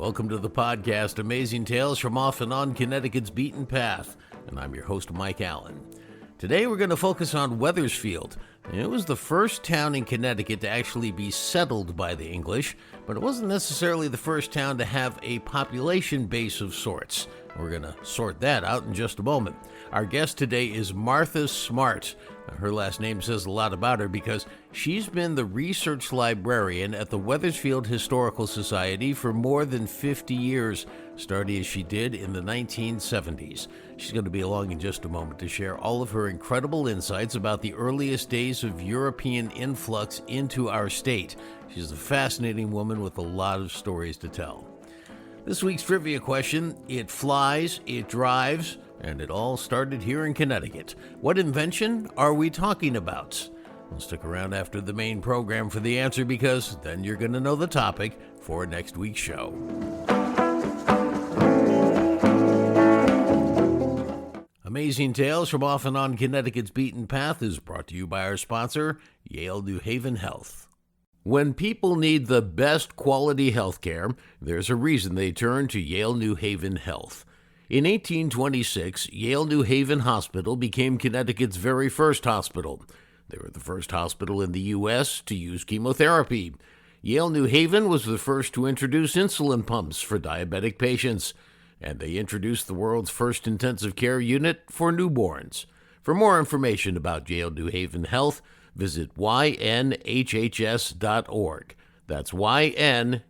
Welcome to the podcast, Amazing Tales from Off and On Connecticut's Beaten Path, and I'm your host, Mike Allen. Today we're going to focus on Wethersfield. It was the first town in Connecticut to actually be settled by the English, but it wasn't necessarily the first town to have a population base of sorts. We're going to sort that out in just a moment. Our guest today is Martha Smart. Her last name says a lot about her because she's been the research librarian at the Wethersfield Historical Society for more than 50 years, starting as she did in the 1970s. She's going to be along in just a moment to share all of her incredible insights about the earliest days of European influx into our state. She's a fascinating woman with a lot of stories to tell. This week's trivia question: it flies, it drives, and it all started here in Connecticut. What invention are we talking about? Well, stick around after the main program for the answer, because then you're going to know the topic for next week's show. Amazing Tales from Off and On Connecticut's Beaten Path is brought to you by our sponsor, Yale New Haven Health. When people need the best quality health care, there's a reason they turn to Yale New Haven Health. In 1826, Yale New Haven Hospital became Connecticut's very first hospital. They were the first hospital in the U.S. to use chemotherapy. Yale New Haven was the first to introduce insulin pumps for diabetic patients, and they introduced the world's first intensive care unit for newborns. For more information about Yale New Haven Health, visit ynhhs.org. That's ynhhs.org.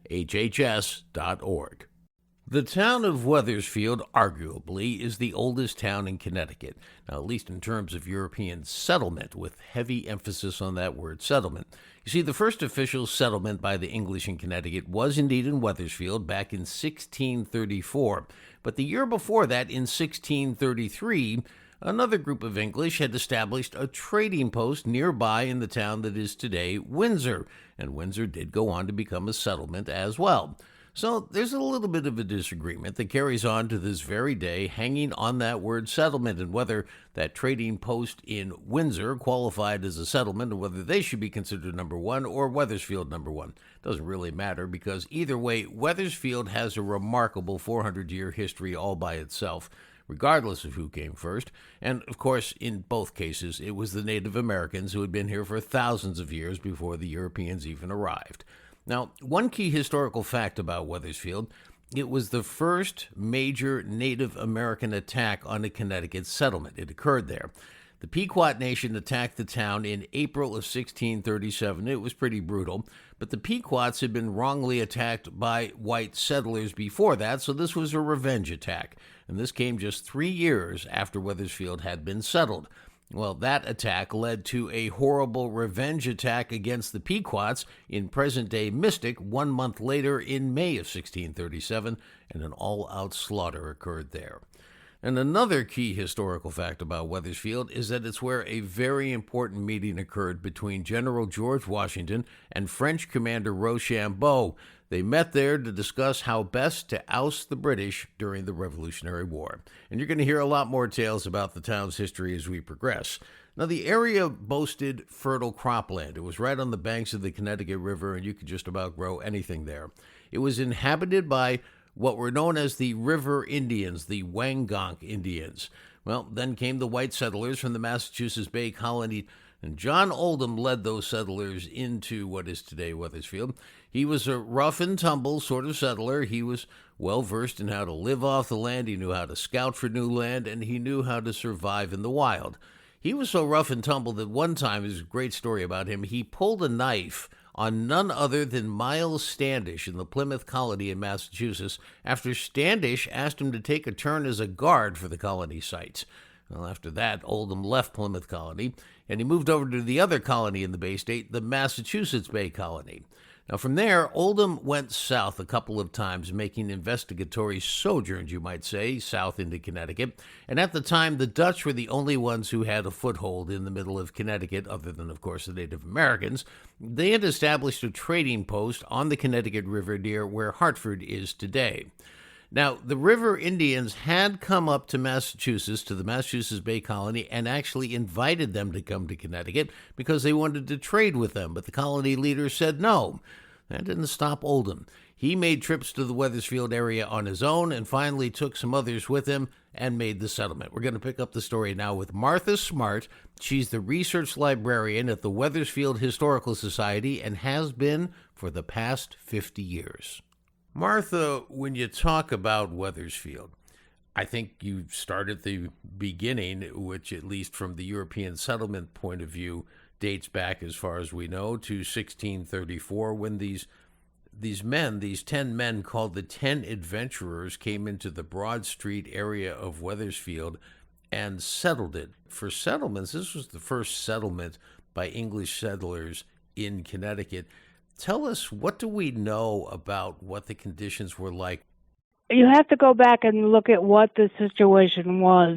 The town of Wethersfield, arguably, is the oldest town in Connecticut, now at least in terms of European settlement, with heavy emphasis on that word settlement. You see, the first official settlement by the English in Connecticut was indeed in Wethersfield back in 1634, but the year before that, in 1633, another group of English had established a trading post nearby in the town that is today Windsor, and Windsor did go on to become a settlement as well. So there's a little bit of a disagreement that carries on to this very day, hanging on that word settlement, and whether that trading post in Windsor qualified as a settlement, and whether they should be considered number one or Wethersfield number one. Doesn't really matter, because either way, Wethersfield has a remarkable 400-year history all by itself, regardless of who came first. And, of course, in both cases, it was the Native Americans who had been here for thousands of years before the Europeans even arrived. Now, one key historical fact about Wethersfield: it was the first major Native American attack on a Connecticut settlement. It occurred there. The Pequot Nation attacked the town in April of 1637. It was pretty brutal, but the Pequots had been wrongly attacked by white settlers before that, so this was a revenge attack. And this came just 3 years after Wethersfield had been settled. Well, that attack led to a horrible revenge attack against the Pequots in present-day Mystic 1 month later in May of 1637, and an all-out slaughter occurred there. And another key historical fact about Wethersfield is that it's where a very important meeting occurred between General George Washington and French Commander Rochambeau. They met there to discuss how best to oust the British during the Revolutionary War. And you're going to hear a lot more tales about the town's history as we progress. Now, the area boasted fertile cropland. It was right on the banks of the Connecticut River, and you could just about grow anything there. It was inhabited by what were known as the River Indians, the Wangonk Indians. Well, then came the white settlers from the Massachusetts Bay Colony, and John Oldham led those settlers into what is today Wethersfield. He was a rough-and-tumble sort of settler. He was well-versed in how to live off the land. He knew how to scout for new land, and he knew how to survive in the wild. He was so rough and tumble that one time, there's a great story about him, he pulled a knife on none other than Miles Standish in the Plymouth colony in Massachusetts after Standish asked him to take a turn as a guard for the colony sites. Well, after that, Oldham left Plymouth colony, and he moved over to the other colony in the Bay State, the Massachusetts Bay Colony. Now, from there, Oldham went south a couple of times, making investigatory sojourns, you might say, south into Connecticut. And at the time, the Dutch were the only ones who had a foothold in the middle of Connecticut, other than, of course, the Native Americans. They had established a trading post on the Connecticut River near where Hartford is today. Now, the River Indians had come up to Massachusetts, to the Massachusetts Bay Colony, and actually invited them to come to Connecticut because they wanted to trade with them, but the colony leaders said no. That didn't stop Oldham. He made trips to the Wethersfield area on his own and finally took some others with him and made the settlement. We're going to pick up the story now with Martha Smart. She's the research librarian at the Wethersfield Historical Society and has been for the past 50 years. Martha, when you talk about Wethersfield, I think you start at the beginning, which, at least from the European settlement point of view, dates back, as far as we know, to 1634, when these 10 men called the 10 Adventurers came into the Broad Street area of Wethersfield and settled it. For settlements, this was the first settlement by English settlers in Connecticut. Tell us, what do we know about what the conditions were like? You have to go back and look at what the situation was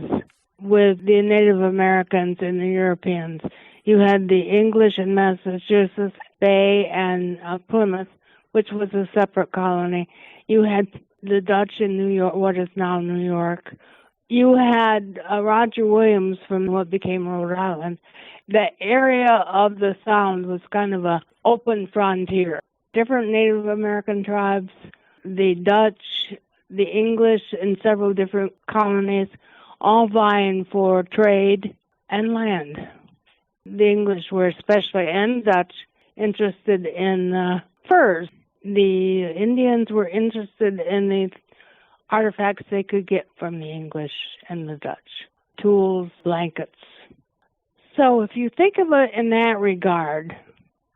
with the Native Americans and the Europeans. You had the English in Massachusetts Bay and Plymouth, which was a separate colony. You had the Dutch in New York, what is now New York. You had Roger Williams from what became Rhode Island. The area of the Sound was kind of an open frontier. Different Native American tribes, the Dutch, the English in several different colonies, all vying for trade and land. The English were especially, and Dutch, interested in furs. The Indians were interested in the artifacts they could get from the English and the Dutch, tools, blankets. So if you think of it in that regard,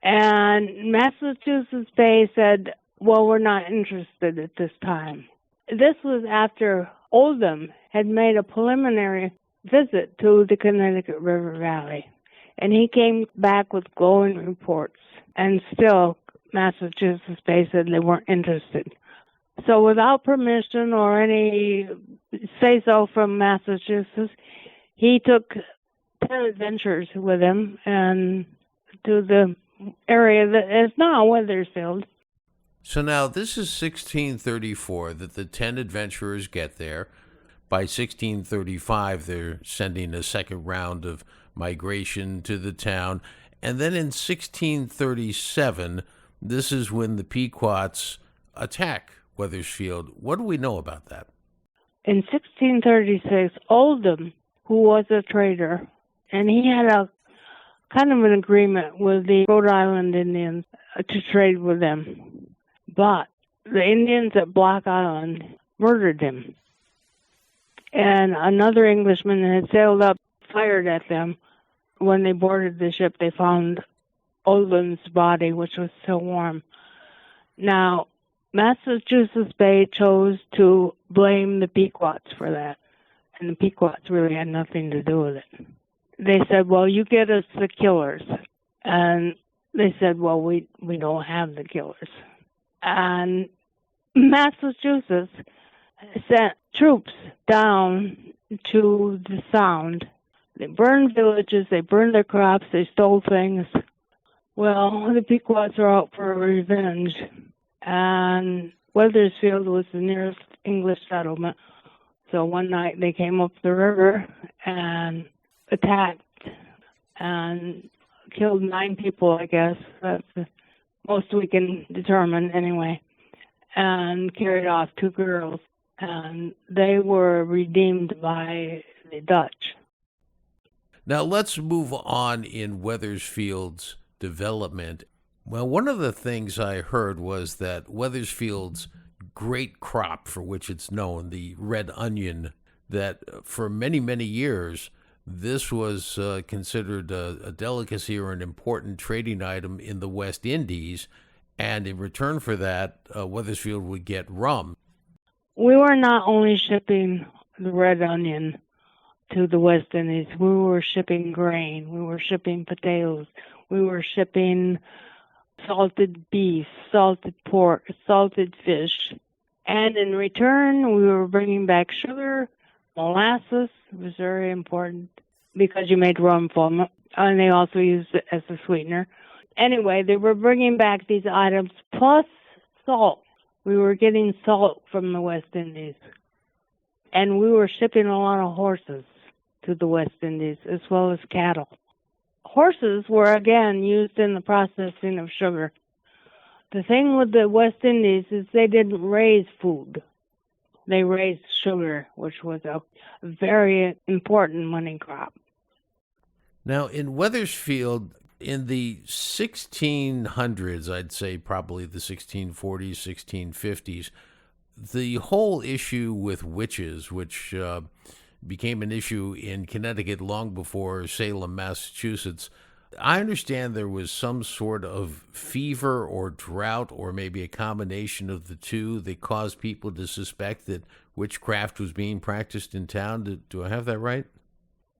and Massachusetts Bay said, well, we're not interested at this time. This was after Oldham had made a preliminary visit to the Connecticut River Valley, and he came back with glowing reports, and still Massachusetts Bay said they weren't interested. So without permission or any say-so from Massachusetts, he took 10 adventurers with him and to the area that is now Wethersfield. So now this is 1634 that the 10 adventurers get there. By 1635, they're sending a second round of migration to the town. And then in 1637, this is when the Pequots attack Wethersfield. What do we know about that? In 1636, Oldham, who was a trader, and he had a kind of an agreement with the Rhode Island Indians to trade with them. But the Indians at Block Island murdered him. And another Englishman had sailed up, fired at them. When they boarded the ship, they found Oldham's body, which was still warm. Now, Massachusetts Bay chose to blame the Pequots for that. And the Pequots really had nothing to do with it. They said, well, you get us the killers. And they said, well, we don't have the killers. And Massachusetts sent troops down to the Sound. They burned villages, they burned their crops, they stole things. Well, the Pequots are out for revenge. And Wethersfield was the nearest English settlement. So one night they came up the river and attacked and killed 9 people, I guess. That's the most we can determine anyway. And carried off 2 girls. And they were redeemed by the Dutch. Now let's move on in Wethersfield's development. Well, one of the things I heard was that Wethersfield's great crop, for which it's known, the red onion, that for many, many years, this was considered a delicacy or an important trading item in the West Indies. And in return for that, Wethersfield would get rum. We were not only shipping the red onion to the West Indies, we were shipping grain, we were shipping potatoes, we were shipping salted beef, salted pork, salted fish. And in return, we were bringing back sugar, molasses. It was very important because you made rum from it, and they also used it as a sweetener. Anyway, they were bringing back these items plus salt. We were getting salt from the West Indies. And we were shipping a lot of horses to the West Indies, as well as cattle. Horses were, again, used in the processing of sugar. The thing with the West Indies is they didn't raise food. They raised sugar, which was a very important money crop. Now, in Wethersfield, in the 1600s, I'd say probably the 1640s, 1650s, the whole issue with witches, which became an issue in Connecticut long before Salem, Massachusetts. I understand there was some sort of fever or drought, or maybe a combination of the two, that caused people to suspect that witchcraft was being practiced in town. Do I have that right?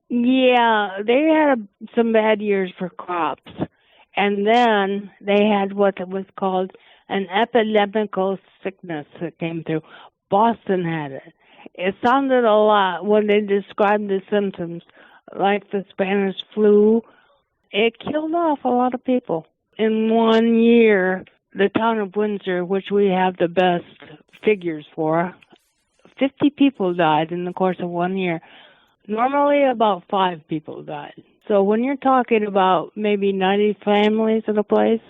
Yeah, they had some bad years for crops. And then they had what was called an epidemical sickness that came through. Boston had it. It sounded a lot when they described the symptoms like the Spanish flu. It killed off a lot of people. In 1 year, the town of Windsor, which we have the best figures for, 50 people died in the course of 1 year. Normally, about 5 people died. So when you're talking about maybe 90 families in a place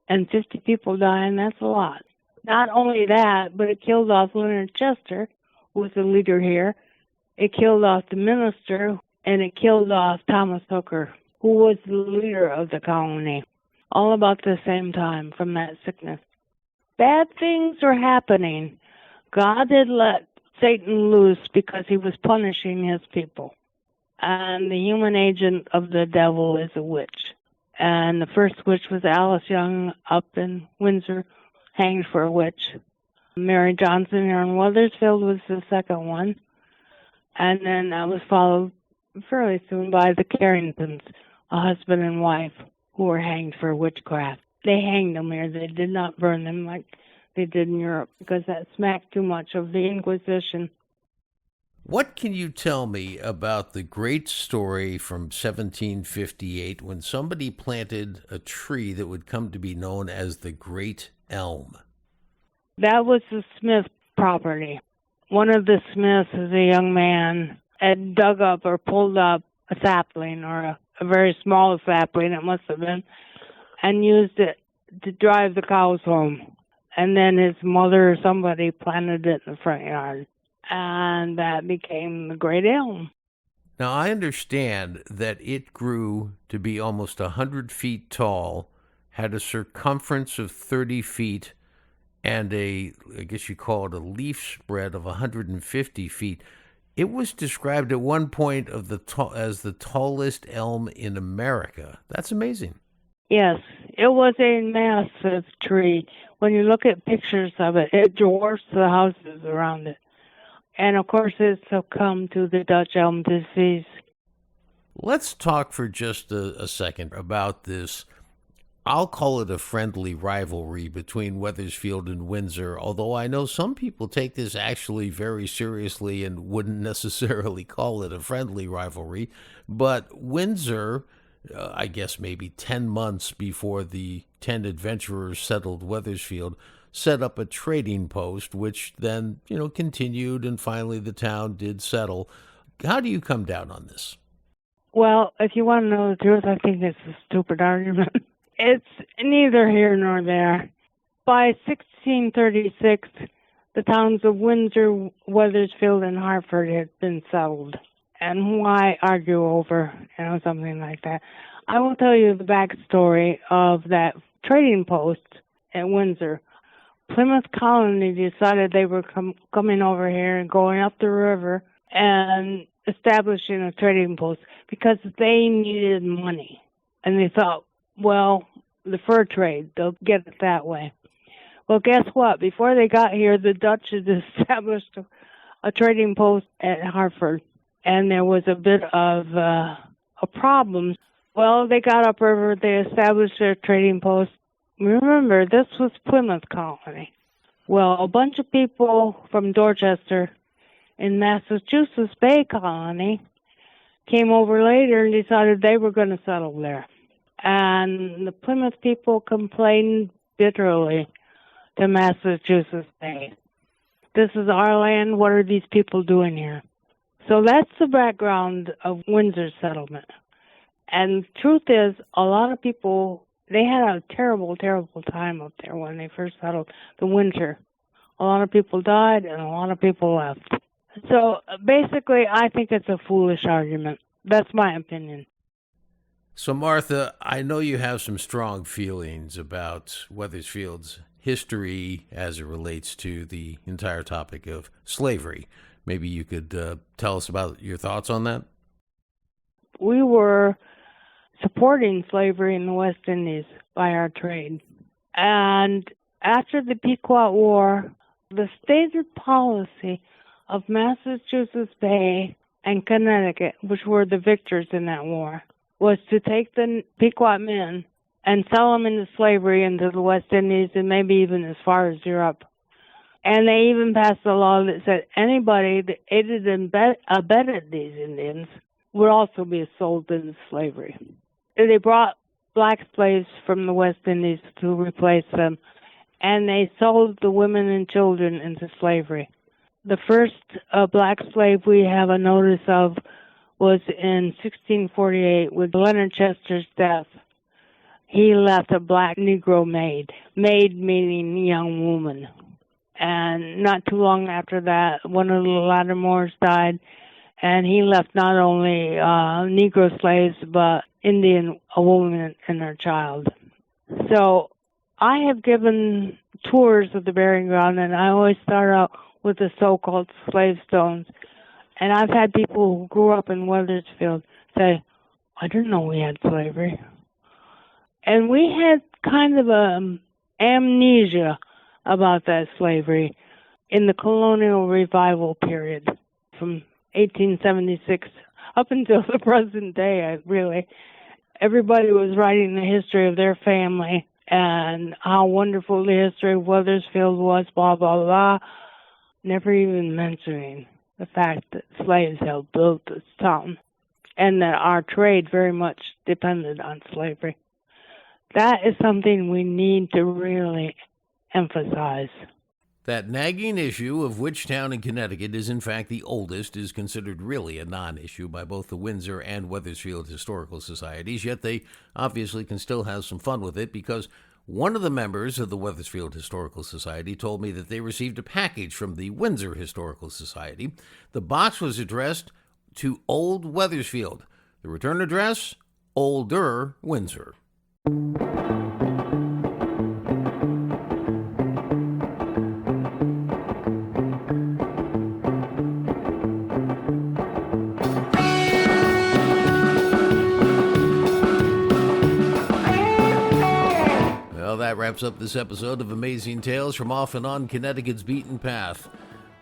and 50 people dying, that's a lot. Not only that, but it killed off Leonard Chester, who was the leader here. It killed off the minister, and it killed off Thomas Hooker, who was the leader of the colony, all about the same time from that sickness. Bad things were happening. God had let Satan loose because he was punishing his people. And the human agent of the devil is a witch. And the first witch was Alice Young up in Windsor, hanged for a witch. Mary Johnson here in Wethersfield was the second one. And then that was followed fairly soon by the Carringtons, a husband and wife, who were hanged for witchcraft. They hanged them here. They did not burn them like they did in Europe, because that smacked too much of the Inquisition. What can you tell me about the great story from 1758 when somebody planted a tree that would come to be known as the Great Elm? That was the Smith property. One of the Smiths, as a young man, had dug up or pulled up a sapling, or a very small sapling, it must have been, and used it to drive the cows home. And then his mother or somebody planted it in the front yard. And that became the Great Elm. Now, I understand that it grew to be almost 100 feet tall, had a circumference of 30 feet, and I guess you call it a leaf spread of 150 feet. It was described at one point as the tallest elm in America. That's amazing. Yes, it was a massive tree. When you look at pictures of it, it dwarfs the houses around it. And, of course, it succumbed to the Dutch elm disease. Let's talk for just a second about this. I'll call it a friendly rivalry between Wethersfield and Windsor, although I know some people take this actually very seriously and wouldn't necessarily call it a friendly rivalry. But Windsor, I guess maybe 10 months before the 10 adventurers settled Wethersfield, set up a trading post, which then, continued, and finally the town did settle. How do you come down on this? Well, if you want to know the truth, I think it's a stupid argument. It's neither here nor there. By 1636, the towns of Windsor, Wethersfield, and Hartford had been settled. And why argue over, something like that? I will tell you the backstory of that trading post at Windsor. Plymouth colony decided they were coming over here and going up the river and establishing a trading post because they needed money. And they thought, well, the fur trade, they'll get it that way. Well, guess what? Before they got here, the Dutch had established a trading post at Hartford, and there was a bit of a problem. Well, they got upriver, they established their trading post. Remember, this was Plymouth colony. Well, a bunch of people from Dorchester in Massachusetts Bay colony came over later and decided they were going to settle there. And the Plymouth people complained bitterly to Massachusetts Bay. This is our land. What are these people doing here? So that's the background of Windsor's settlement. And the truth is, a lot of people They had a terrible, terrible time up there when they first settled the Windsor. A lot of people died and a lot of people left. So basically, I think it's a foolish argument. That's my opinion. So, Martha, I know you have some strong feelings about Wethersfield's history as it relates to the entire topic of slavery. Maybe you could tell us about your thoughts on that? We were supporting slavery in the West Indies by our trade. And after the Pequot War, the stated policy of Massachusetts Bay and Connecticut, which were the victors in that war, was to take the Pequot men and sell them into slavery into the West Indies and maybe even as far as Europe. And they even passed a law that said anybody that aided and abetted these Indians would also be sold into slavery. They brought black slaves from the West Indies to replace them, and they sold the women and children into slavery. The first black slave we have a notice of was in 1648 with Leonard Chester's death. He left a black Negro maid meaning young woman. And not too long after that, one of the Lattimores died, and he left not only Negro slaves, but Indian, a woman and her child. So I have given tours of the burying ground, and I always start out with the so-called slave stones. And I've had people who grew up in Wethersfield say, I didn't know we had slavery. And we had kind of amnesia about that slavery in the colonial revival period from 1876 up until the present day, really. Everybody was writing the history of their family and how wonderful the history of Wethersfield was, blah, blah, blah, never even mentioning the fact that slaves helped build this town and that our trade very much depended on slavery. That is something we need to really emphasize. That nagging issue of which town in Connecticut is in fact the oldest is considered really a non-issue by both the Windsor and Wethersfield historical societies, yet they obviously can still have some fun with it because one of the members of the Wethersfield Historical Society told me that they received a package from the Windsor Historical Society. The box was addressed to Old Wethersfield. The return address, Older Windsor. That wraps up this episode of Amazing Tales from Off and On Connecticut's Beaten Path.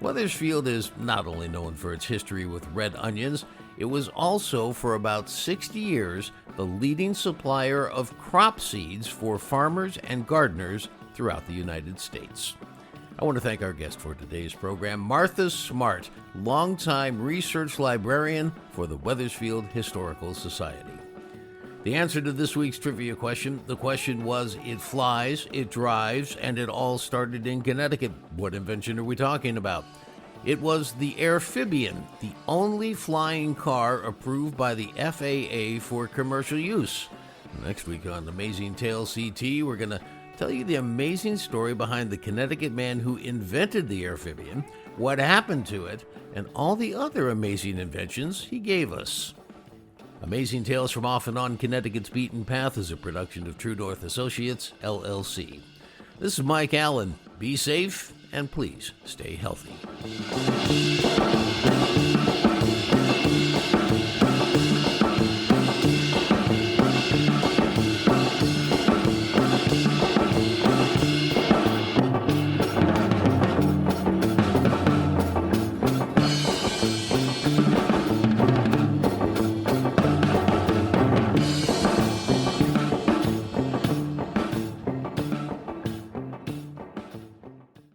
Wethersfield is not only known for its history with red onions, it was also for about 60 years the leading supplier of crop seeds for farmers and gardeners throughout the United States. I want to thank our guest for today's program, Martha Smart, longtime research librarian for the Wethersfield Historical Society. The answer to this week's trivia question, the question was, it flies, it drives, and it all started in Connecticut. What invention are we talking about? It was the amphibian, the only flying car approved by the FAA for commercial use. Next week on Amazing Tales CT, we're going to tell you the amazing story behind the Connecticut man who invented the amphibian, what happened to it, and all the other amazing inventions he gave us. Amazing Tales from Off and On Connecticut's Beaten Path is a production of True North Associates, LLC. This is Mike Allen. Be safe and please stay healthy.